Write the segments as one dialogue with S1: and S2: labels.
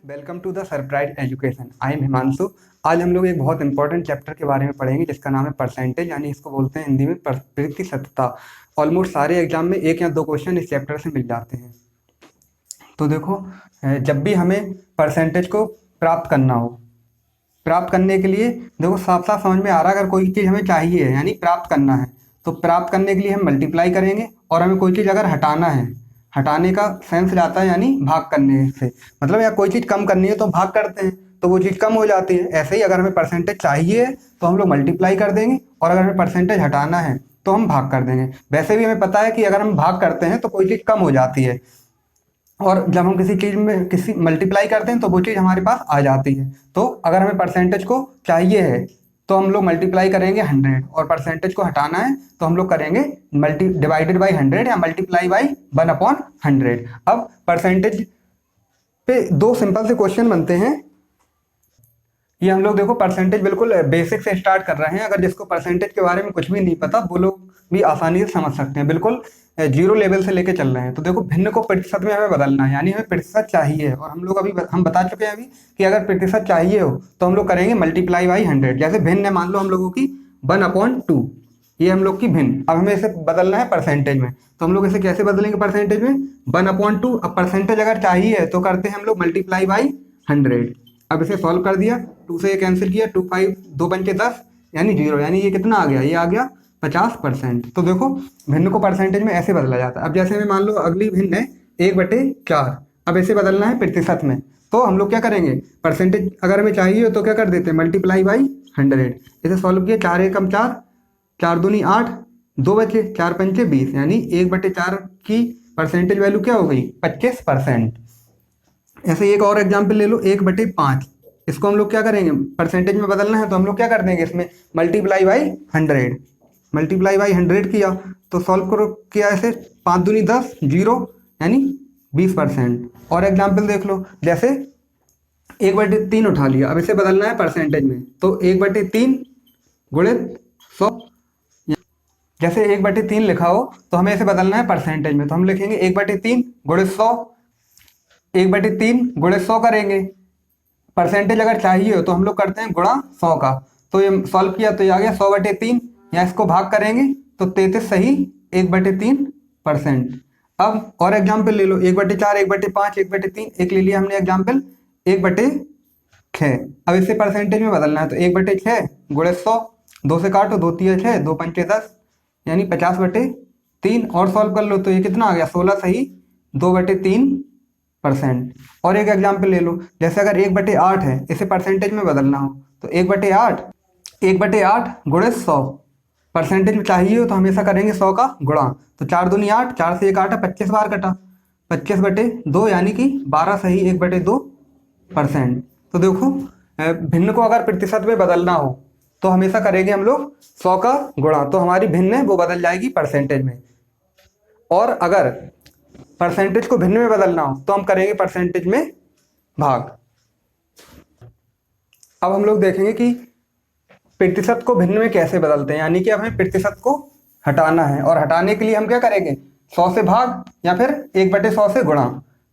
S1: Welcome to the surprise education. I am Himanshu. आज हम लोग एक बहुत इंपॉर्टेंट चैप्टर के बारे में पढ़ेंगे जिसका नाम है परसेंटेज, यानी इसको बोलते हैं हिंदी में प्रतिशतता। ऑलमोस्ट सारे एग्जाम में एक या दो क्वेश्चन इस चैप्टर से मिल जाते हैं। तो देखो, जब भी हमें परसेंटेज को प्राप्त करना हो, प्राप्त करने के लिए देखो साफ साफ समझ में आ रहा है, अगर कोई चीज़ हमें चाहिए यानी प्राप्त करना है तो प्राप्त करने के लिए हम मल्टीप्लाई करेंगे, और हमें कोई चीज़ अगर हटाना है, हटाने का सेंस जाता है यानी भाग करने से, मतलब या कोई चीज़ कम करनी है तो भाग करते हैं तो वो चीज़ कम हो जाती है। ऐसे ही अगर हमें परसेंटेज चाहिए तो हम लोग मल्टीप्लाई कर देंगे, और अगर हमें परसेंटेज हटाना है तो हम भाग कर देंगे। वैसे भी हमें पता है कि अगर हम भाग करते हैं तो कोई चीज़ कम हो जाती है, और जब हम किसी चीज़ में किसी मल्टीप्लाई करते हैं तो वो चीज़ हमारे पास आ जाती है। तो अगर हमें परसेंटेज को चाहिए है तो हम लोग मल्टीप्लाई करेंगे 100, और परसेंटेज को हटाना है तो हम लोग करेंगे डिवाइडेड बाई 100 या मल्टीप्लाई बाई 1/100। अब परसेंटेज पे दो सिंपल से क्वेश्चन बनते हैं। ये हम लोग देखो परसेंटेज बिल्कुल बेसिक से स्टार्ट कर रहे हैं। अगर जिसको परसेंटेज के बारे में कुछ भी नहीं पता वो लोग भी आसानी से समझ सकते हैं, बिल्कुल जीरो लेवल से लेके चल रहे हैं। तो देखो, भिन्न को प्रतिशत में हमें बदलना है, यानी हमें प्रतिशत चाहिए, और हम लोग अभी हम बता चुके हैं अभी कि अगर प्रतिशत चाहिए हो तो हम लोग करेंगे मल्टीप्लाई बाई 100। जैसे भिन्न है, मान लो हम लोगों की 1/2, ये हम लोग की भिन्न। अब हमें इसे बदलना है परसेंटेज में, तो हम लोग इसे कैसे बदलेंगे परसेंटेज में? 1/2। अब परसेंटेज अगर चाहिए तो करते हैं हम लोग मल्टीप्लाई बाई 100। अब इसे सॉल्व कर दिया, 2 से ये कैंसिल किया, 2 5 2 पंचे 10 यानी 0, यानी ये कितना आ गया? ये आ गया 50%। तो देखो, भिन्न को परसेंटेज में ऐसे बदला जाता है। अब जैसे हमें मान लो अगली भिन्न है 1/4, अब इसे बदलना है प्रतिशत में, तो हम लोग क्या करेंगे? परसेंटेज अगर हमें चाहिए तो क्या कर देते हैं? Multiply by 100। इसे सॉल्व किया, 4 एकम 4, 4 दूनी 8, 2 बचे, 4 पंचे 20, यानी 1/4 की परसेंटेज वैल्यू क्या हो गई? 25%। ऐसे एक और एग्जाम्पल ले लो, 1/5। इसको हम लोग क्या करेंगे? परसेंटेज में बदलना है तो हम लोग क्या कर देंगे? इसमें मल्टीप्लाई बाई 100। मल्टीप्लाई बाई 100 किया तो सॉल्व करो, किया ऐसे, 5 दूनी 10, 0 यानी 20%। और एग्जाम्पल देख लो, जैसे 1/3 उठा लिया, अब इसे बदलना है परसेंटेज में, तो 1/3 गुणित 100। जैसे 1/3 लिखा हो तो हमें इसे बदलना है परसेंटेज में, तो हम लिखेंगे 1/3 गुणित 100। 1/3 गुणित 100 करेंगे। परसेंटेज अगर चाहिए हो तो हम लोग करते हैं गुणा 100 का। तो ये सॉल्व किया तो ये आ गया 100/3, या इसको भाग करेंगे तो 33 सही 1/3%। अब और एग्जाम्पल ले लो, 1/4, 1/5, 1/3, एक ले लिया हमने एग्जाम्पल 1/6। अब इसे परसेंटेज में बदलना है तो 1/6 गुणित 100, 2 से काटो, 2 तिया 6, 2 पंचे 10 यानी 50/3। और सॉल्व कर लो तो ये कितना आ गया? 16 सही 2/3%। और एक एग्जाम्पल ले लो, जैसे अगर 1/8 है, इसे परसेंटेज में बदलना हो तो 1/8 गुणित 100। परसेंटेज में चाहिए हो तो हमेशा करेंगे 100 का गुणा, तो 4 दूनी 8, 4 से 1 काटा, 25 बार कटा, 25/2 यानी कि 12 सही 1/2%। तो देखो, भिन्न को अगर प्रतिशत में बदलना हो तो हमेशा करेंगे हम लोग 100 का गुणा, तो हमारी भिन्न है वो बदल जाएगी परसेंटेज में। और अगर परसेंटेज को भिन्न में बदलना हो तो हम करेंगे परसेंटेज में भाग। अब हम लोग देखेंगे कि प्रतिशत को भिन्न में कैसे बदलते हैं, यानी कि अब हमें प्रतिशत को हटाना है, और हटाने के लिए हम क्या करेंगे? 100 से भाग या फिर 1/100 से गुणा।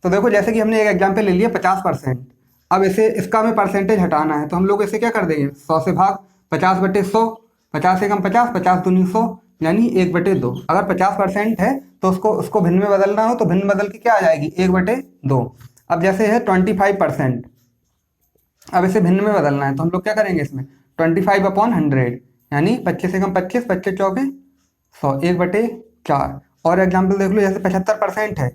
S1: तो देखो, जैसे कि हमने एक एग्जाम्पल ले लिया 50%। अब इसे इसका हमें परसेंटेज हटाना है तो हम लोग इसे क्या कर देंगे? 100 से भाग, 50/100, 50 एकम 50, 50 दूनी 100 यानी 1/2। अगर 50% है तो उसको उसको भिन्न में बदलना हो तो भिन्न बदल के क्या आ जाएगी? 1/2। अब जैसे है 25%, अब इसे भिन्न में बदलना है तो हम लोग क्या करेंगे? इसमें 25/100 यानी 25 एकम 25, 25 चौके 100, 1/4। और एग्जाम्पल देख लो, जैसे 75% है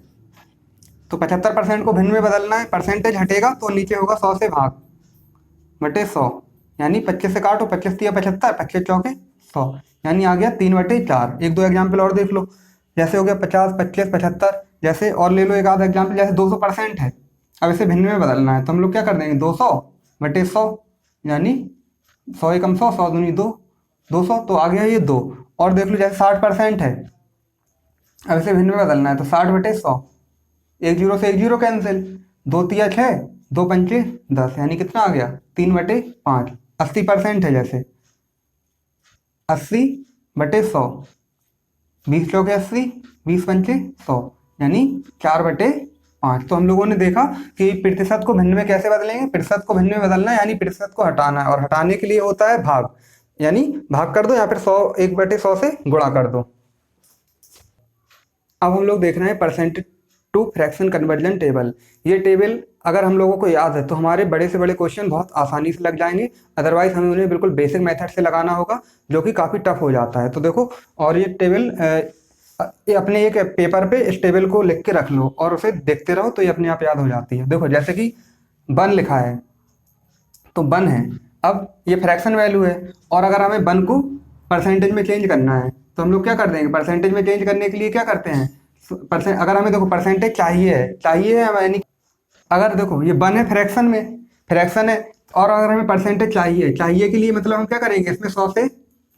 S1: तो 75% को भिन्न में बदलना है, परसेंटेज हटेगा तो नीचे होगा 100 से भाग बटे 100, यानी 25 से काटो, 25 तिया 75, 25 चौके 100 यानी आ गया 3/4। एक दो एग्जाम्पल और देख लो, जैसे हो गया 50, 25, 75। जैसे और ले लो एक आधा एग्जाम्पल, जैसे 200% है, अब इसे भिन्न में बदलना है तो हम लोग क्या कर देंगे? 200/100 यानी 100 एकम 100, 100 दूनी 2, 200, तो आ गया ये 2। और देख लो, जैसे 60% है, अब इसे भिन्न में बदलना है तो 60/100, एक जीरो से एक जीरो कैंसिल, 2 तिया 6, 2 पंचे 10 यानी कितना आ गया? 3/5। 80% है, जैसे 80/100, 20 चौके 80, 20 पंचे 100 यानी 4/5। 5। तो हम लोगों ने देखा कि प्रतिशत को भिन्न में कैसे बदलेंगे। प्रतिशत को भिन्न में बदलना है यानी प्रतिशत को हटाना है, और हटाने के लिए होता है भाग, यानी भाग कर दो या फिर 100 1/100 से गुणा कर दो। अब हम लोग देख रहे हैं percentage to fraction conversion table. ये टेबल अगर हम लोगों को याद है तो हमारे बड़े से बड़े क्वेश्चन बहुत आसानी से लग जाएंगे, अदरवाइज हमें उन्हें बिल्कुल बेसिक मेथड से लगाना होगा जो कि काफ़ी टफ हो जाता है। तो देखो, और ये टेबल ये अपने एक पेपर पे इस टेबल को लिख के रख लो और उसे देखते रहो तो ये अपने आप याद हो जाती है। देखो जैसे कि 1 लिखा है तो 1 है, अब ये फ्रैक्शन वैल्यू है, और अगर हमें 1 को परसेंटेज में चेंज करना है तो हम लोग क्या कर देंगे, परसेंटेज में चेंज करने के लिए क्या करते हैं, अगर हमें देखो परसेंटेज चाहिए है यानी अगर देखो ये 1 है फ्रैक्शन में, फ्रैक्शन है, और अगर हमें परसेंटेज चाहिए के लिए मतलब हम क्या करेंगे, इसमें 100 से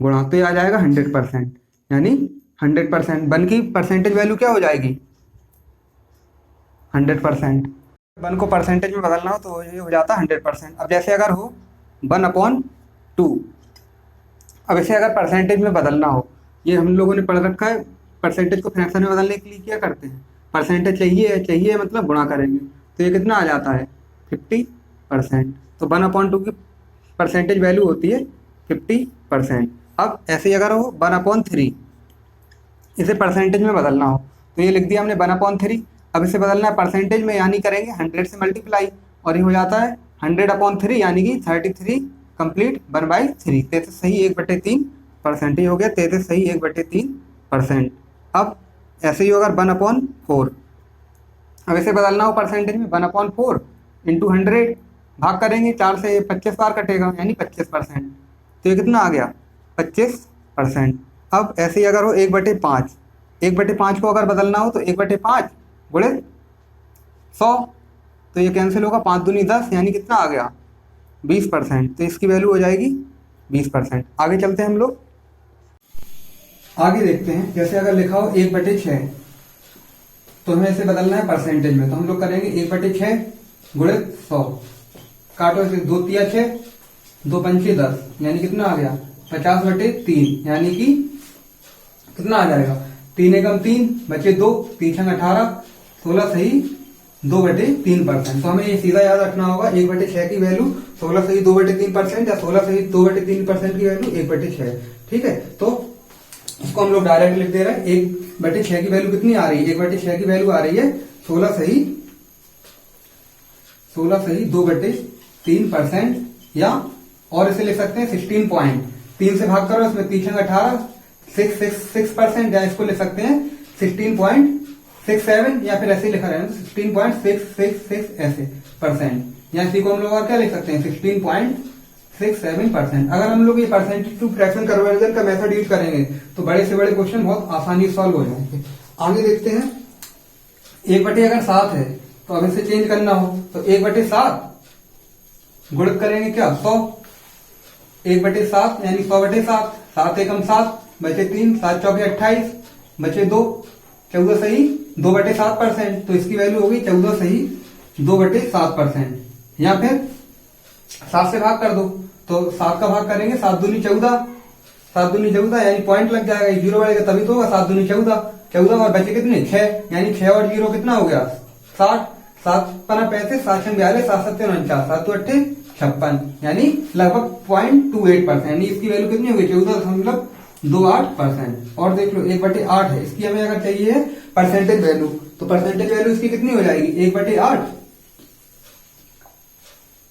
S1: गुणा, तो ये आ जाएगा 100%, यानी 100%। 1 की परसेंटेज वैल्यू क्या हो जाएगी, 100%। 1 को परसेंटेज में बदलना हो तो ये हो जाता है 100%। अब जैसे अगर हो 1/2, अब इसे अगर परसेंटेज में बदलना हो, ये हम लोगों ने पढ़ रखा है, परसेंटेज को फ्रैक्शन में बदलने के लिए क्या करते हैं, परसेंटेज चाहिए मतलब गुणा करेंगे, तो ये कितना आ जाता है 50%। तो 1/2 की परसेंटेज वैल्यू होती है 50%। अब ऐसे ही अगर हो 1/3, इसे परसेंटेज में बदलना हो तो ये लिख दिया हमने 1/3। अब इसे बदलना है परसेंटेज में, यानी करेंगे 100 से मल्टीप्लाई, और ये हो जाता है 100/3 यानी कि 33 कंप्लीट 1/3, 33 सही 1/3%, ही हो गया 33 सही 1/3%। अब ऐसे ही होगा 1/4, अब इसे बदलना हो परसेंटेज में, 1/4 इंटू 100, भाग करेंगे 4 से 25 बार कटेगा यानी 25%, तो ये कितना आ गया 25%। अब ऐसे ही अगर हो 1/5, 1/5 को अगर बदलना हो तो 1/5 गुणे 100, तो ये कैंसिल होगा, 5 दूनी 10 यानी कितना आ गया 20%, तो इसकी वैल्यू हो जाएगी 20%। आगे चलते हैं हम लोग, आगे देखते हैं। जैसे अगर लिखा हो 1/6, तो हमें इसे बदलना है परसेंटेज में, तो हम लोग करेंगे 1/6 गुणे 100, काटो इसे, 2 तिया 6, 2 पंचे 10, यानी कितना आ गया 50/3, यानी कि कितना आ जाएगा 3 एकम 3 बचे 2, 3 छंग 18, 16 सही 2/3%। तो हमें ये सीधा याद रखना होगा, 1/6 की वैल्यू 16 सही 2/3% या 16 सही 2/3% की वैल्यू 1/6, ठीक है। तो इसको हम लोग डायरेक्ट लिख दे रहे हैं, 1/6 की वैल्यू कितनी आ रही है, 1/6 की वैल्यू आ रही है 16 सही 2/3%, या और इसे लिख सकते हैं 16 पॉइंट, 3 से भाग करो, इसमें 3 छंग 18, 6% या इसको लिख सकते हैं 16.67, या फिर ऐसे लिखा रहेगा 16.666 ऐसे %, या इसी को हम लोग और क्या लिख सकते हैं 16.67%। अगर हम लोग ये परसेंटेज टू फ्रैक्शन कन्वर्जन का मेथड यूज करेंगे तो बड़े से बड़े क्वेश्चन बहुत आसानी से सॉल्व हो जाएंगे। आगे देखते हैं, 1/7 है तो अब इसे चेंज करना हो तो 1/7 गुणित करेंगे क्या 100, 1/7 यानी 100/7, 7 एकम 7 बचे 3, 7 चौके 28 बचे 2, 14 सही 2/7%, तो इसकी वैल्यू होगी 14 सही 2/7%। या फिर 7 से भाग कर दो, तो 7 का भाग करेंगे 7 दूनी 14, 7 दूनी 14 यानी पॉइंट लग जाएगा, 0 बढ़ेगा तभी तो होगा, 7 दूनी 14, 14 और बचे कितने 6, यानी 6 और 0 कितना हो गया 60, 7 पना 35, 7 छंग 42, 7 7 49, 7 तो 56, यानी लगभग 0.28%, यानी इसकी वैल्यू कितनी होगी 14.28%। और देख लो 1/8 है, इसकी हमें अगर चाहिए है परसेंटेज वैल्यू, तो परसेंटेज वैल्यू इसकी कितनी हो जाएगी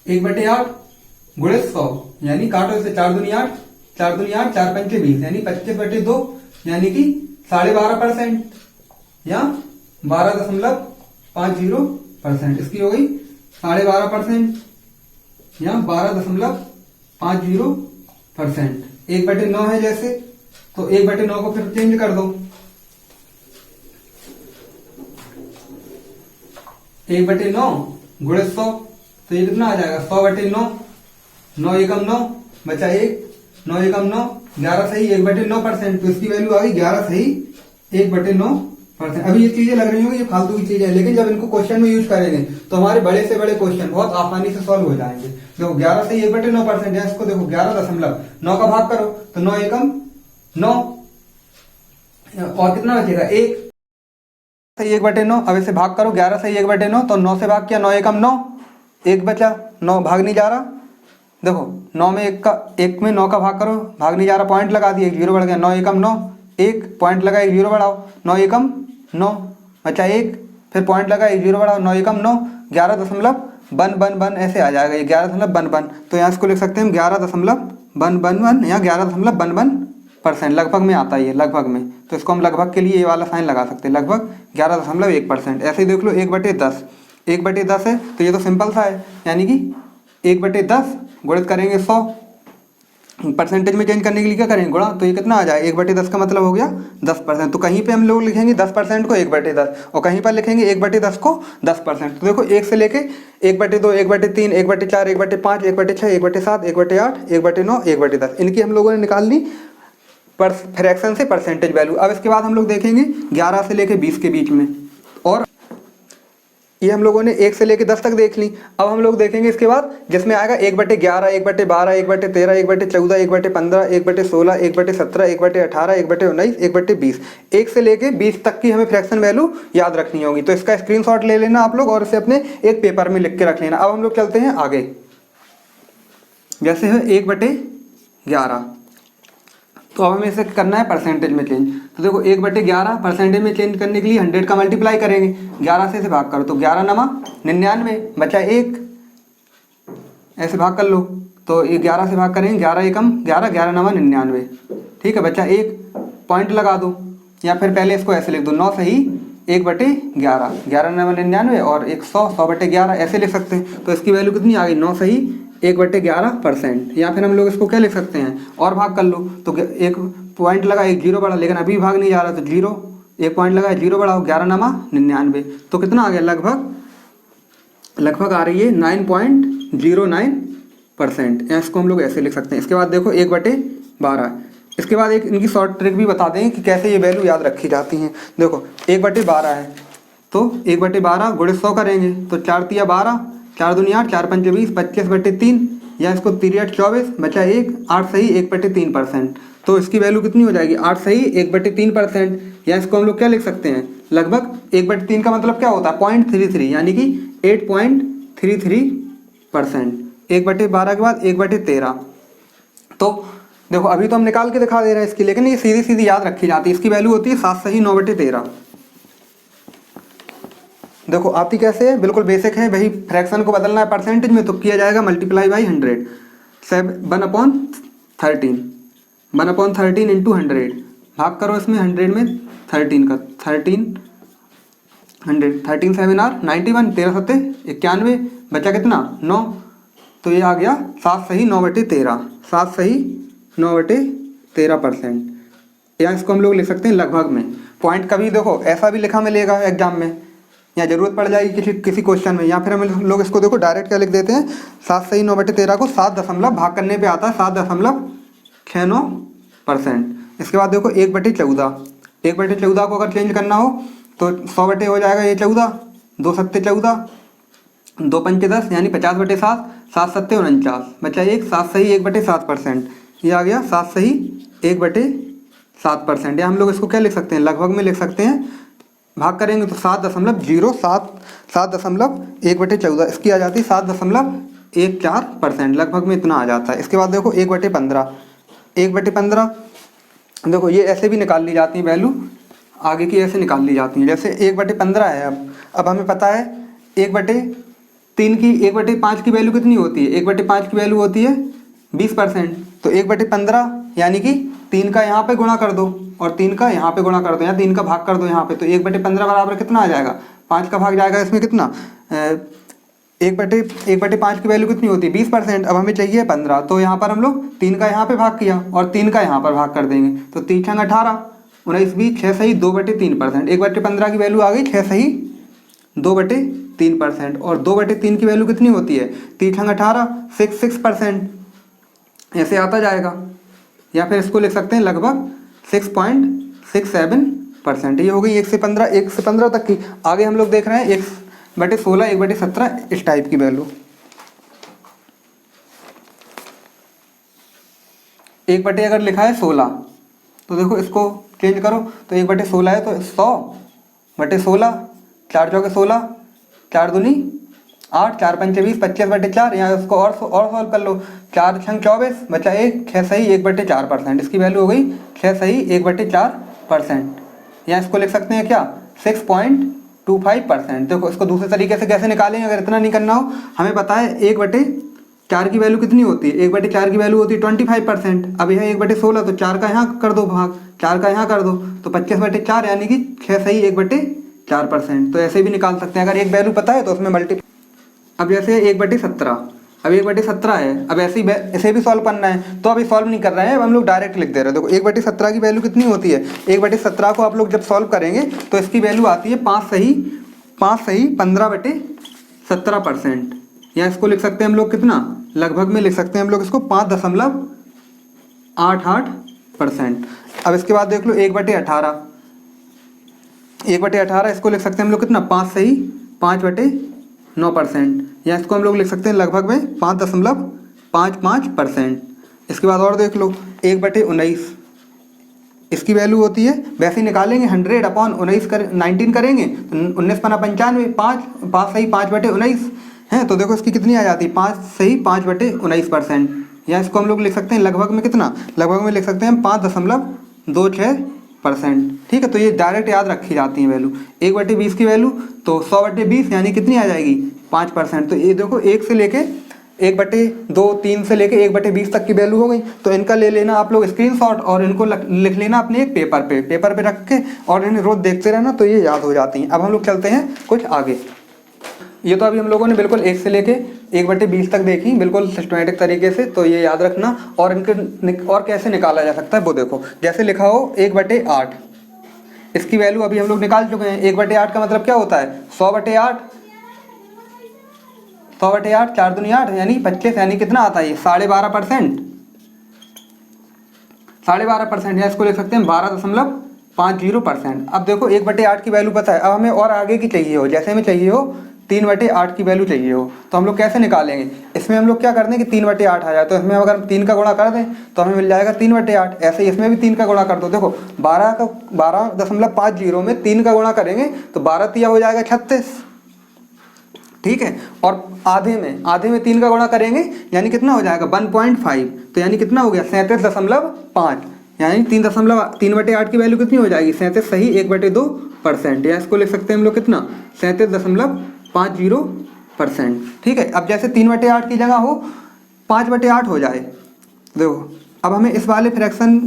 S1: 1/8 गुणे 100, यानी काटो इसे 4 दूनी 8, 4 दूनी 8, 4 पंचे 20, यानी 25/2, यानी कि 12.5% या 12.50%, इसकी हो गई 12.5% या 12.50%। 1/9 है जैसे, तो 1/9 को फिर चेंज कर दो, 1/9 गुणे 100, तो ये कितना आ जाएगा 100/9, 9 एकम 9 बचा 1, 9 एकम 9, 11 सही 1/9%, तो इसकी वैल्यू आ गई 11 सही 1/9%। अभी ये चीजें लग रही होंगी ये फालतू की चीजें, लेकिन जब इनको क्वेश्चन में यूज करेंगे तो हमारे बड़े से बड़े क्वेश्चन बहुत आसानी से सॉल्व हो जाएंगे। देखो 11 सही 1/9% है, इसको देखो 11.9 का भाग करो तो 9 एकम 9, और कितना बचेगा 1, सही 1/9। अब इसे भाग करो, 11 सही 1/9, तो 9 से भाग किया, 9 एकम 9, 1 बचा, 9 भाग नहीं जा रहा। देखो 9 में 1 में 9 का भाग करो, भाग नहीं जा रहा, पॉइंट लगा दिए, 1 0 बढ़ गया, 9 एकम 9, 1 पॉइंट लगा, 1 0 बढ़ाओ, 9 एकम 9 बचा 1, फिर पॉइंट लगा, 1 0 बढ़ाओ, 9 एकम 9, 11.111 ऐसे आ जाएगा ये 11.11। तो यहाँ इसको लिख सकते हैं हम 11.111 या 11.11%, लगभग में आता है ये, लगभग में। तो इसको हम लगभग के लिए ये वाला साइन लगा सकते हैं, लगभग 11.1%। ऐसे ही देख लो 1/10, 1/10 है तो ये तो सिंपल सा है, यानी कि 1/10 गुणित करेंगे 100, परसेंटेज में चेंज करने के लिए क्या करेंगे, गुणा, तो ये कितना आ जाए 1/10 का मतलब हो गया 10%। तो कहीं पे हम लोग लिखेंगे 10% को 1/10 और कहीं पर लिखेंगे 1/10 को 10%। तो देखो 1 से लेके 1/2, 1/3, 1/4, 1/5, 1/6, 1/7, 1/8, 1/9, 1/10, इनकी हम लोगों ने निकाल ली पर फ्रैक्शन से परसेंटेज वैल्यू। अब इसके बाद हम लोग देखेंगे 11 से लेके 20 के बीच में, और ये हम लोगों ने 1 से लेके 10 तक देख ली। अब हम लोग देखेंगे इसके बाद जिसमें आएगा 1/11, 1/12, 1/13, 1/14, 1/15, 1/16, 1/17, 1/18, 1/19, 1/20, 1 से लेके 20 तक की हमें फ्रैक्शन वैल्यू याद रखनी होगी। तो इसका स्क्रीनशॉट ले लेना आप लोग और इसे अपने एक पेपर में लिख के रख लेना। अब हम लोग चलते हैं आगे, जैसे है 1/11, तो अब हमें इसे करना है परसेंटेज में चेंज। तो देखो 1/11 परसेंटेज में चेंज करने के लिए 100 का मल्टीप्लाई करेंगे, 11 से इसे भाग करो, तो 11 नमा 99 बचा 1, ऐसे भाग कर लो, तो ये 11 से भाग करेंगे, 11 एकम 11, 11 नमा 99, ठीक है, बचा 1, पॉइंट लगा दो, या फिर पहले इसको ऐसे लिख दो, 9 सही 1/11, 11 नमा 99 और 100, 100/11 ऐसे लिख सकते हैं। तो इसकी वैल्यू कितनी आ गई, 9 सही 1/11%। या फिर हम लोग इसको क्या लिख सकते हैं, और भाग कर लो, तो एक पॉइंट लगा, 1 0 बढ़ा, लेकिन अभी भाग नहीं जा रहा, तो 0, 1 पॉइंट लगा, 0 बढ़ाओ, 11 नमा 99, तो कितना आ गया, लगभग आ रही है 9.09%। इसको हम लोग ऐसे लिख सकते हैं। इसके बाद देखो 1/12, इसके बाद एक इनकी शॉर्ट ट्रिक भी बता दें कि कैसे ये वैल्यू याद रखी जाती हैं। देखो 1/12 है, तो 1/12 गुणित 100 करेंगे, तो 4 तिया 12, 4 दूनी 8, 4 पंचे 20, 25/3, या इसको 3 24 बचा 1, 8 सही 1/3%। तो इसकी वैल्यू कितनी हो जाएगी, 8 सही 1/3%, या इसको हम लोग क्या लिख सकते हैं, लगभग 1/3 का मतलब क्या होता है, 0.33, यानी कि 8.33%। 1/12 के बाद 1/13, तो देखो अभी तो हम निकाल के दिखा दे रहे हैं इसकी, लेकिन ये सीधी सीधी याद रखी जाती है। इसकी वैल्यू होती है 7 सही 9/13। देखो आती कैसे है, बिल्कुल बेसिक है भाई, फ्रैक्शन को बदलना है परसेंटेज में तो किया जाएगा मल्टीप्लाई बाई 100, 1/13, 1/13 इंटू 100, भाग करो इसमें 100 में 13 का, 13 7 आर 91, 13 सत्ते 91, बचा कितना 9, तो ये आ गया 7 सही 9/13, 7 सही 9/13%। या इसको हम लोग लिख सकते हैं लगभग में। पॉइंट कभी देखो ऐसा भी लिखा मिलेगा एग्जाम में, या जरूरत पड़ जाएगी किसी क्वेश्चन में, या फिर हम लोग इसको देखो डायरेक्ट क्या लिख देते हैं, 7 सही 9/13 को 7 दशमलव भाग करने पे आता है 7.69%। इसके बाद देखो 1/14, 1/14 को अगर चेंज करना हो तो 100 बटे हो जाएगा ये 14, 2 सत्ते 14, 2 पंचे 10, यानी 50/7, 7 सत्ते 49, बचा 1, 7 सही 1/7%। ये आ गया 7 सही 1/7%। या हम लोग इसको क्या लिख सकते हैं, लगभग में लिख सकते हैं, भाग करेंगे तो 7.07, 7.1/14, इसकी आ जाती है 7.14%, लगभग में इतना आ जाता है। इसके बाद देखो 1/15, 1/15 देखो ये ऐसे भी निकाल ली जाती है वैल्यू, आगे की ऐसे निकाल ली जाती है। जैसे 1/15 है, अब हमें पता है 1/3 की 1/5 की वैल्यू कितनी होती है, 1/5 की वैल्यू होती है 20%। तो 1/15 यानी कि 3 का यहाँ पे गुणा कर दो और 3 का यहाँ पे गुणा कर दो, या 3 का भाग कर दो यहाँ पे, तो 1/15 बराबर कितना आ जाएगा, 5 का भाग जाएगा इसमें कितना, 1/5 की वैल्यू कितनी होती है 20%। अब हमें चाहिए 15, तो यहाँ पर हम लोग 3 का यहाँ पे भाग किया और 3 का यहाँ पर भाग कर देंगे, तो 3 छंग 18, 19 20, 6 सही 2/3%। 1/15 की वैल्यू आ गई 6 सही 2/3%, और 2/3 की वैल्यू कितनी होती है, 3 छंग 18, 6%, ऐसे आता जाएगा। या फिर इसको लिख सकते हैं लगभग 6.67%। ये हो गई 1 से 15 तक की। आगे हम लोग देख रहे हैं 1/16, 1/17 इस टाइप की वैल्यू। 1/, अगर लिखा है 16, तो देखो इसको चेंज करो, तो 1/16 है तो 100 बटे 16, 4 चौके 16, 4 दूनी 8, 4 पंचे 20, 25/4। यहाँ इसको और सॉल्व कर लो। 4 छंग 24 बचा 1, 6 सही 1/4%। इसकी वैल्यू हो गई 6 सही 1/4%। यहाँ इसको लिख सकते हैं क्या, 6.25%। देखो इसको दूसरे तरीके से कैसे निकालेंगे, अगर इतना नहीं करना हो, हमें पता है 1/4 की वैल्यू कितनी होती है, 1/4 की वैल्यू होती है 25%। अब यह 1/16 तो 4 का यहाँ कर दो भाग, 4 का यहाँ कर दो, तो 25/4 यानी कि 6 सही 1/4%। तो ऐसे भी निकाल सकते हैं अगर एक वैल्यू पता है तो उसमें मल्टीप्लाई। अब जैसे 1/17, अब 1/17 है, अब ऐसे भी सॉल्व करना है, तो अभी सॉल्व नहीं कर रहे हैं, अब हम लोग डायरेक्ट लिख दे रहे हैं। देखो 1/17 की वैल्यू कितनी होती है, 1/17 को आप लोग जब सॉल्व करेंगे तो इसकी वैल्यू आती है 5 सही 15/17%। या इसको लिख सकते हैं हम लोग कितना, लगभग में लिख सकते हैं हम लोग इसको 5.88%। अब इसके बाद देख लो 1/18, 1/18 इसको लिख सकते हैं हम लोग कितना, 5 सही 5/9%। या इसको हम लोग लिख सकते हैं लगभग में 5.55%। इसके बाद और देख लो 1/19, इसकी वैल्यू होती है, वैसे ही निकालेंगे 100/19 करेंगे तो 19 पना 95, 5 सही 5/19 है, तो देखो इसकी कितनी आ जाती है, 5 सही 5/19%। या इसको हम लोग लिख सकते हैं लगभग में कितना, लगभग में लिख सकते हैं 5.26%। ठीक है, तो ये डायरेक्ट याद रखी जाती है वैल्यू। 1/20 की वैल्यू तो 100/20 यानी कितनी आ जाएगी, 5%। तो ये देखो 1 से लेके 1/2, 3 से लेके 1/20 तक की वैल्यू हो गई। तो इनका ले लेना आप लोग स्क्रीनशॉट और इनको लिख लेना अपने एक पेपर पे रख के, और इन्हें रोज देखते रहना, तो ये याद हो जाती हैं। अब हम लोग चलते हैं कुछ आगे। ये तो अभी हम लोगों ने बिल्कुल 1 से लेके 1/20 तक देखी, बिल्कुल सिस्टमेटिक तरीके से, तो ये याद रखना। और इनके और कैसे निकाला जा सकता है वो देखो, जैसे लिखा हो 1/8, इसकी वैल्यू अभी हम लोग निकाल चुके हैं। 1/8 का मतलब क्या होता है, 100/8, 100/8, 4 दूनी 8 यानी 25, यानी कितना आता है ये 12.5%, 12.5%। या इसको लिख सकते हैं 12.50%। अब देखो 1/8 की वैल्यू पता है, अब हमें और आगे की चाहिए हो, जैसे हमें चाहिए हो 3/8 की वैल्यू चाहिए हो, तो हम लोग कैसे निकालेंगे, इसमें हम लोग क्या कर दें कि 3/8 आ जाए, तो इसमें अगर हम 3 का गुणा कर दें तो हमें मिल जाएगा 3/8। ऐसे ही इसमें भी 3 का गुणा कर दो। देखो 12.50 में 3 का गुणा करेंगे तो 12 तिया हो जाएगा 36, ठीक है। और आधे में 3 का गुणा करेंगे यानी कितना हो जाएगा 1.5, तो यानी कितना हो गया 37.5, यानी 3/8 की वैल्यू कितनी हो जाएगी 37 सही 1/2%। या इसको लिख सकते हैं हम लोग कितना 37.50%। ठीक है, अब जैसे 3/8 की जगह हो 5/8 हो जाए, देखो अब हमें इस वाले फ्रैक्शन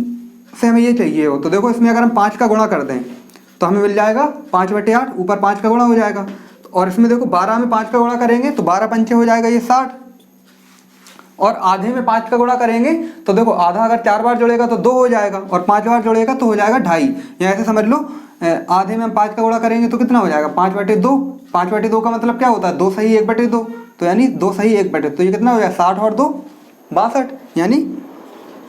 S1: से हमें ये चाहिए हो, तो देखो इसमें अगर हम 5 का गुणा कर दें तो हमें मिल जाएगा 5/8, ऊपर 5 का गुणा हो जाएगा। और इसमें देखो 12 में 5 का गुणा करेंगे तो 12 पंचे हो जाएगा ये 60, और आधे में 5 का गुणा करेंगे तो देखो आधा अगर 4 बार जोड़ेगा तो 2 हो जाएगा, और 5 बार जोड़ेगा तो हो जाएगा 2.5। या ऐसे समझ लो आधे में हम 5 का गुणा करेंगे तो कितना हो जाएगा 5/2। 5/2 का मतलब क्या होता है 2 सही 1/2, तो यानी 2 सही 1/2, तो ये कितना हो जाएगा 60 और 2 62, यानी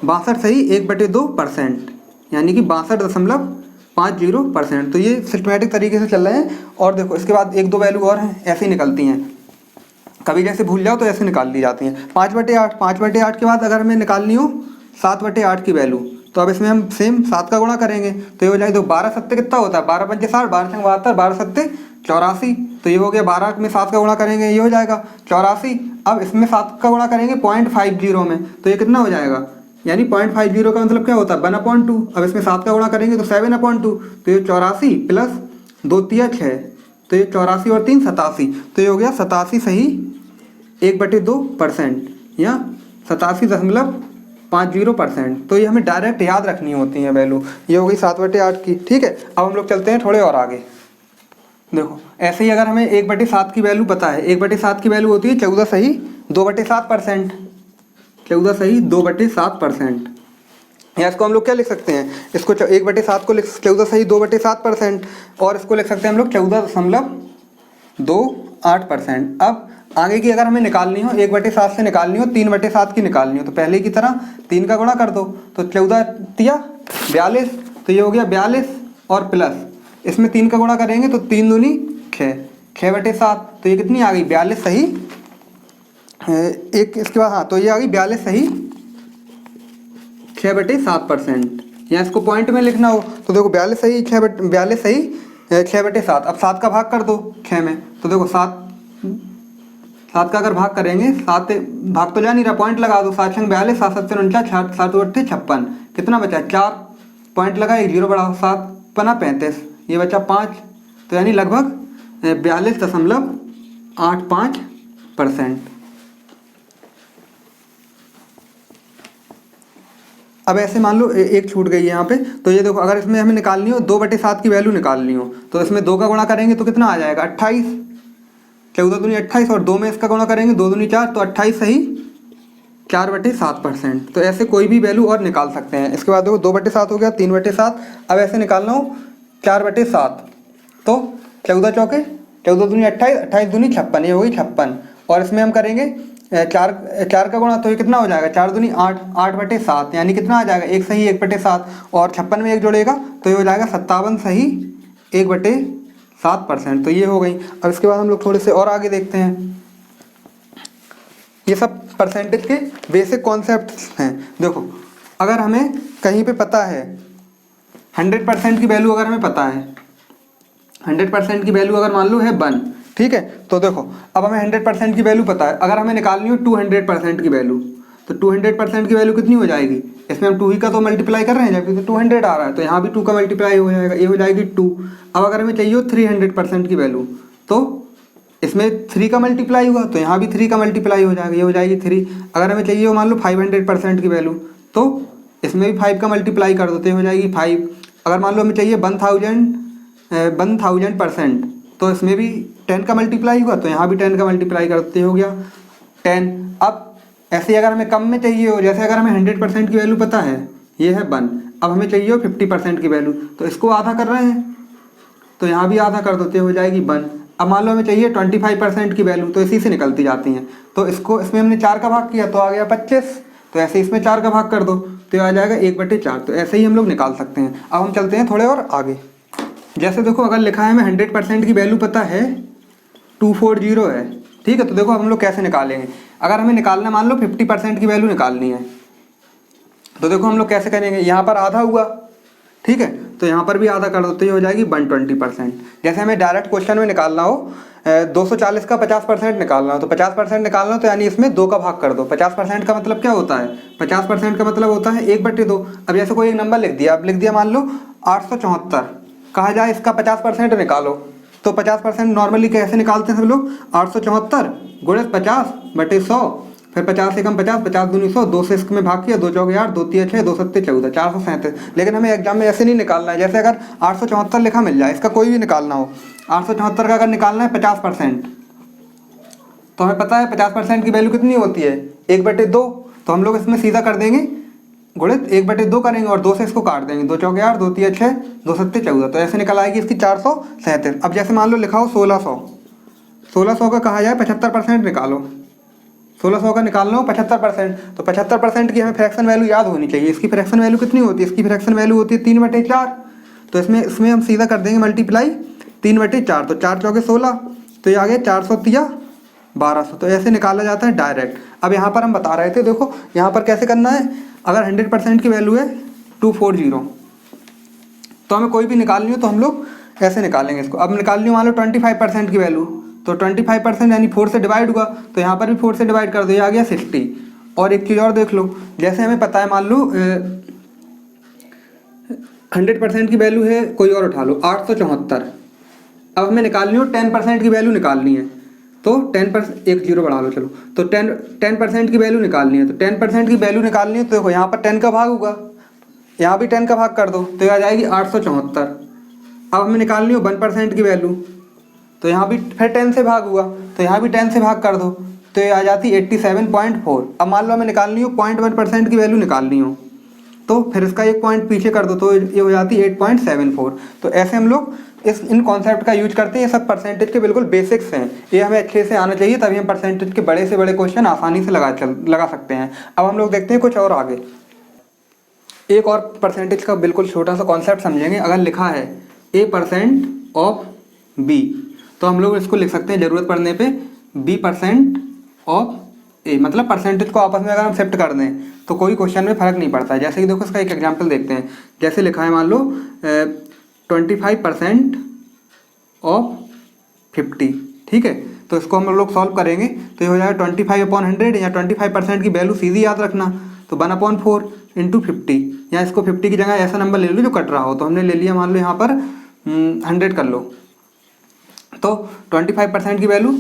S1: 62 सही 1/2%, यानी कि 62.50%। तो ये सिस्टमेटिक तरीके से चल रहे हैं। और देखो इसके बाद 1-2 वैल्यू और हैं, ऐसे ही निकलती हैं, कभी जैसे भूल जाओ तो ऐसे निकाल ली जाती हैं। 5/8, 5/8 के बाद अगर हमें निकालनी हो 7/8 की वैल्यू, तो अब इसमें हम सेम 7 का गुणा करेंगे तो ये हो जाएगा, तो 12 सत्ते कितना होता है 12 पंचे 60, 12 छंग 72, 12 सत्ते 84, तो ये हो गया 12 में 7 का गुणा करेंगे ये हो जाएगा 84। अब इसमें 7 का गुणा करेंगे 0.50 में, तो ये कितना हो जाएगा, यानी 0.50 का मतलब क्या होता है 1/2। अब इसमें 7 का गुणा करेंगे तो 7/2, तो ये 84 प्लस 2 तिया 6, तो ये 84 और 3 87, तो ये हो गया 87 सही 1/2% या 87.50%। तो ये हमें डायरेक्ट याद रखनी होती है वैल्यू। ये हो गई 7/8 की। ठीक है, अब हम लोग चलते हैं थोड़े और आगे। देखो ऐसे ही अगर हमें 1/7 की वैल्यू पता है, 1/7 की वैल्यू होती है 14 सही 2/7%, 14 सही 2/7%। या इसको हम लोग क्या लिख सकते हैं, इसको 1/7 को 14 सही 2/7%, और इसको लिख सकते हैं हम लोग 14.28%। अब आगे की अगर हमें निकालनी हो 1/7 से निकालनी हो 3/7 की निकालनी हो, तो पहले की तरह 3 का गुणा कर दो, तो 14 तिया 42, तो ये हो गया 42, और प्लस इसमें 3 का गुणा करेंगे तो 3 दूनी 6, 6/7, तो ये कितनी आ गई 42 सही एक, इसके बाद हाँ तो ये आ गई 42 सही 6/7%। या इसको पॉइंट में लिखना हो तो देखो 42 सही 42 सही 6/7। अब 7 का भाग कर दो 6 में, तो देखो 7 का अगर भाग करेंगे, 7 भाग तो जा नहीं रहा, पॉइंट लगा दो, 7 छंग 42, 7 7 49, 7 8 56, कितना बचा 4, पॉइंट लगा, एक जीरो बढ़ाओ, 7 पना 35, ये बचा 5, तो यानी लगभग 42.85%। अब ऐसे मान लो एक छूट गई है यहाँ पे, तो ये देखो अगर इसमें हमें निकालनी हो 2/7 की वैल्यू निकालनी हो, तो इसमें 2 का गुणा करेंगे तो कितना आ जाएगा 28, 14 दूनी 28, और 2 में इसका गुणा करेंगे 2 दूनी 4, तो 28 सही 4/7%। तो ऐसे कोई भी वैल्यू और निकाल सकते हैं। इसके बाद देखो 2/7 हो गया, 3/7, अब ऐसे निकालना हो 4/7, तो 14 चौके 14 दूनी 28, 28 दूनी 56, ये होगी 56, और इसमें हम करेंगे 4 का गुणा, तो ये कितना हो जाएगा 4 दूनी 8, 8/7, यानी कितना आ जाएगा 1 सही 1/7, और 56 में 1 जोड़ेगा तो ये हो जाएगा 57 सही 1/7%। तो ये हो गई। अब इसके बाद हम लोग थोड़े से और आगे देखते हैं। ये सब परसेंटेज के बेसिक कॉन्सेप्ट्स हैं। देखो अगर हमें कहीं पे पता है 100% की वैल्यू, अगर हमें पता है 100% की वैल्यू अगर मान लो है 1, ठीक है, तो देखो अब हमें 100% की वैल्यू पता है, अगर हमें निकालनी हो 200% की वैल्यू, तो 200% की वैल्यू कितनी हो जाएगी, इसमें हम 2 ही का तो मल्टीप्लाई कर रहे हैं, जबकि तो 200 आ रहा है, तो यहाँ भी 2 का मल्टीप्लाई हो जाएगा, ये हो जाएगी 2। अब अगर हमें चाहिए हो 300% की वैल्यू, तो इसमें 3 का मल्टीप्लाई हुआ, तो यहाँ भी 3 का मल्टीप्लाई हो जाएगा, ये हो जाएगी 3। अगर हमें चाहिए हो मान लो 500% की वैल्यू, तो इसमें भी 5 का मल्टीप्लाई कर दो, तो ये हो जाएगी 5। अगर मान लो हमें चाहिए 1000%, तो इसमें भी 10 का मल्टीप्लाई हुआ, तो यहाँ भी 10 का मल्टीप्लाई करते हो गया 10। अब ऐसे ही अगर हमें कम में चाहिए हो, जैसे अगर हमें 100% की वैल्यू पता है, ये है 1, अब हमें चाहिए हो 50% की वैल्यू, तो इसको आधा कर रहे हैं, तो यहाँ भी आधा कर देते हो जाएगी 1। अब मान लो हमें चाहिए 25% की वैल्यू, तो इसी से निकलती जाती हैं, तो इसको इसमें हमने 4 का भाग किया तो आ गया 25, तो ऐसे इसमें 4 का भाग कर दो तो आ जाएगा 1/4। तो ऐसे ही हम लोग निकाल सकते हैं। अब हम चलते हैं थोड़े और आगे। जैसे देखो अगर लिखा है हमें 100% की वैल्यू पता है 240 है, ठीक है, तो देखो हम लोग कैसे निकालेंगे। अगर हमें निकालना मान लो 50% की वैल्यू निकालनी है, तो देखो हम लोग कैसे करेंगे, यहाँ पर आधा हुआ, ठीक है, तो यहाँ पर भी आधा कर दो तो ये हो जाएगी 120%। जैसे हमें डायरेक्ट क्वेश्चन में निकालना हो 240 का 50% निकालना हो, तो 50% निकालना हो तो यानी इसमें 2 का भाग कर दो। 50% का मतलब क्या होता है, 50% का मतलब होता है 1/2। अब जैसे कोई एक नंबर लिख दिया, अब लिख दिया मान लो 874, कहा जाए इसका 50% निकालो, तो 50% नॉर्मली कैसे निकालते हैं सब लोग, 874 गुणे 50/100, फिर 50 से कम 50, 50 दूनी 100, 2 से इसमें भाग किया, 2 चौके 8, 2 3 6, 2 7 14, 437। लेकिन हमें एग्जाम में ऐसे नहीं निकालना है। जैसे अगर 874 लिखा मिल जाए, इसका कोई भी निकालना हो, 874 का अगर निकालना है 50%, तो हमें पता है 50% की वैल्यू कितनी होती है 1/2, तो हम लोग इसमें सीधा कर देंगे गुणित 1/2 करेंगे और 2 से इसको काट देंगे, 2 चौके 8, 2 3 6, 2 7 14, तो ऐसे निकल आएगी इसकी 437। अब जैसे मान लो लिखा हो 1600 का कहा जाए 75% निकालो, 1600 का निकालना हो 75%, तो 75% की हमें फ्रैक्शन वैल्यू याद होनी चाहिए। इसकी फ्रैक्शन वैल्यू कितनी होती है, इसकी फ्रैक्शन वैल्यू होती है 3/4, तो इसमें हम सीधा कर देंगे मल्टीप्लाई 3/4, तो 4 चौके 16, तो ये आ गया 400 तिया 1200, तो ऐसे निकाला जाता है डायरेक्ट। अब यहाँ पर हम बता रहे थे, देखो यहाँ पर कैसे करना है, अगर 100% की वैल्यू है 240, तो हमें कोई भी निकालनी हो तो हम लोग ऐसे निकालेंगे इसको। अब निकालनी हो मान लो 25% की वैल्यू, तो 25% यानी 4 से डिवाइड हुआ, तो यहाँ पर भी 4 से डिवाइड कर दो, ये आ गया 60। और एक चीज़ और देख लो, जैसे हमें पता है मान लो 100% की वैल्यू है, कोई और उठा लो 874, अब हमें निकालनी हो 10% की वैल्यू निकालनी है, तो 10%, एक जीरो बढ़ा लो चलो, तो 10% की वैल्यू निकालनी है, तो 10% की वैल्यू निकालनी है, तो देखो यहाँ पर 10 का भाग होगा, यहाँ भी 10 का भाग कर दो, तो ये आ जाएगी 874। अब हमें निकालनी हो 1% की वैल्यू, तो यहाँ भी फिर 10 से भाग हुआ, तो यहाँ भी 10 से भाग कर दो, तो ये आ जाती 87.4। अब मान लो हमें निकालनी हो 0.1% की वैल्यू निकालनी हो, तो फिर इसका एक पॉइंट पीछे कर दो, तो ये हो जाती 8.74। तो ऐसे हम लोग इन कॉन्सेप्ट का यूज करते हैं। ये सब परसेंटेज के बिल्कुल बेसिक्स हैं, ये हमें अच्छे से आना चाहिए, तभी हम परसेंटेज के बड़े से बड़े क्वेश्चन आसानी से लगा सकते हैं। अब हम लोग देखते हैं कुछ और आगे। एक और परसेंटेज का बिल्कुल छोटा सा कॉन्सेप्ट समझेंगे। अगर लिखा है A% ऑफ B, तो हम लोग इसको लिख सकते हैं ज़रूरत पड़ने पे B% ऑफ A, मतलब परसेंटेज को आपस में अगर हम शिफ्ट कर दें तो कोई क्वेश्चन में फ़र्क नहीं पड़ता है। जैसे कि देखो इसका एक एग्जांपल देखते हैं। जैसे लिखा है मान लो 25% ऑफ 50, ठीक है। तो इसको हम लोग सॉल्व करेंगे तो ये हो जाएगा 25/100 या 25% की वैल्यू सीधी याद रखना, तो 1/4 इंटू 50, या इसको 50 की जगह ऐसा नंबर ले लो जो कट रहा हो, तो हमने ले लिया मान लो यहाँ पर 100 कर लो, तो 25% की वैल्यू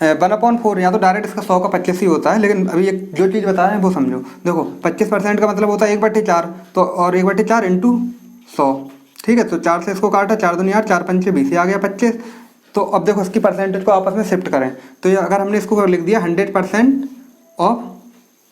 S1: 1/4, या तो डायरेक्ट इसका 100 का 25 ही होता है, लेकिन अभी एक जो चीज़ बता रहे हैं वो समझो। देखो 25% का मतलब होता है 1/4, तो और 1/4 इंटू 100, ठीक है। तो 4 से इसको काटा, 4 दूनी 8, 4 पंचे 20, ये आ गया 25। तो अब देखो इसकी परसेंटेज को आपस में शिफ्ट करें, तो ये अगर हमने इसको लिख दिया 100% ऑफ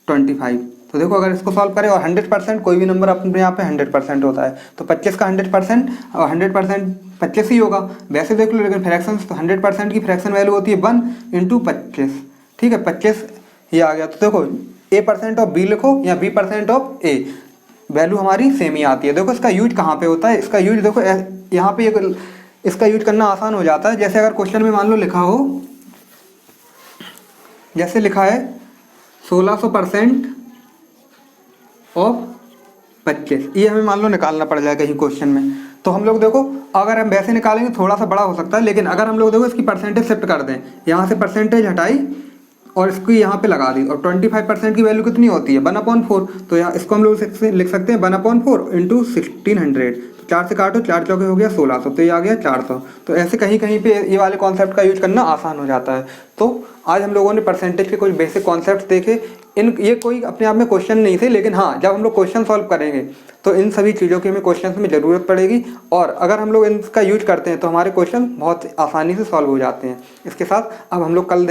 S1: 25, तो देखो अगर इसको सॉल्व करें, और 100% कोई भी नंबर अपने यहाँ पे 100% होता है, तो 25 का 100% और 100% 25 ही होगा। वैसे देख लो, लेकिन फ्रैक्शन तो 100% की फ्रैक्शन वैल्यू होती है 1 इंटू 25, ठीक है। 25 ये आ गया, तो देखो A% ऑफ B लिखो या B% ऑफ A, वैल्यू हमारी सेम ही आती है। देखो इसका यूज कहाँ पे होता है, इसका यूज देखो यहाँ पे इसका यूज करना आसान हो जाता है। जैसे अगर क्वेश्चन में मान लो लिखा हो, जैसे लिखा है 1600% ऑफ 25, ये हमें मान लो निकालना पड़ जाए कहीं क्वेश्चन में, तो हम लोग देखो अगर हम वैसे निकालेंगे थोड़ा सा बड़ा हो सकता है, लेकिन अगर हम लोग देखो इसकी परसेंटेज शिफ्ट कर दें, यहाँ से परसेंटेज हटाई और इसको यहाँ पे लगा दी, और 25% की वैल्यू कितनी होती है 1/4, तो यहाँ इसको हम लोग लिख सकते हैं 1/4 इंटू 1600, 4 से काटो, 4 चौके हो गया 1600, तो ये आ गया 400। तो ऐसे कहीं कहीं पे ये वाले कॉन्सेप्ट का यूज करना आसान हो जाता है। तो आज हम लोगों ने परसेंटेज के कुछ बेसिक कॉन्सेप्ट देखे। ये कोई अपने आप में क्वेश्चन नहीं थे, लेकिन हाँ जब हम लोग क्वेश्चन सॉल्व करेंगे तो इन सभी चीज़ों की हमें क्वेश्चन में ज़रूरत पड़ेगी, और अगर हम लोग इनका यूज करते हैं तो हमारे क्वेश्चन बहुत आसानी से सॉल्व हो जाते हैं। इसके साथ अब हम लोग कल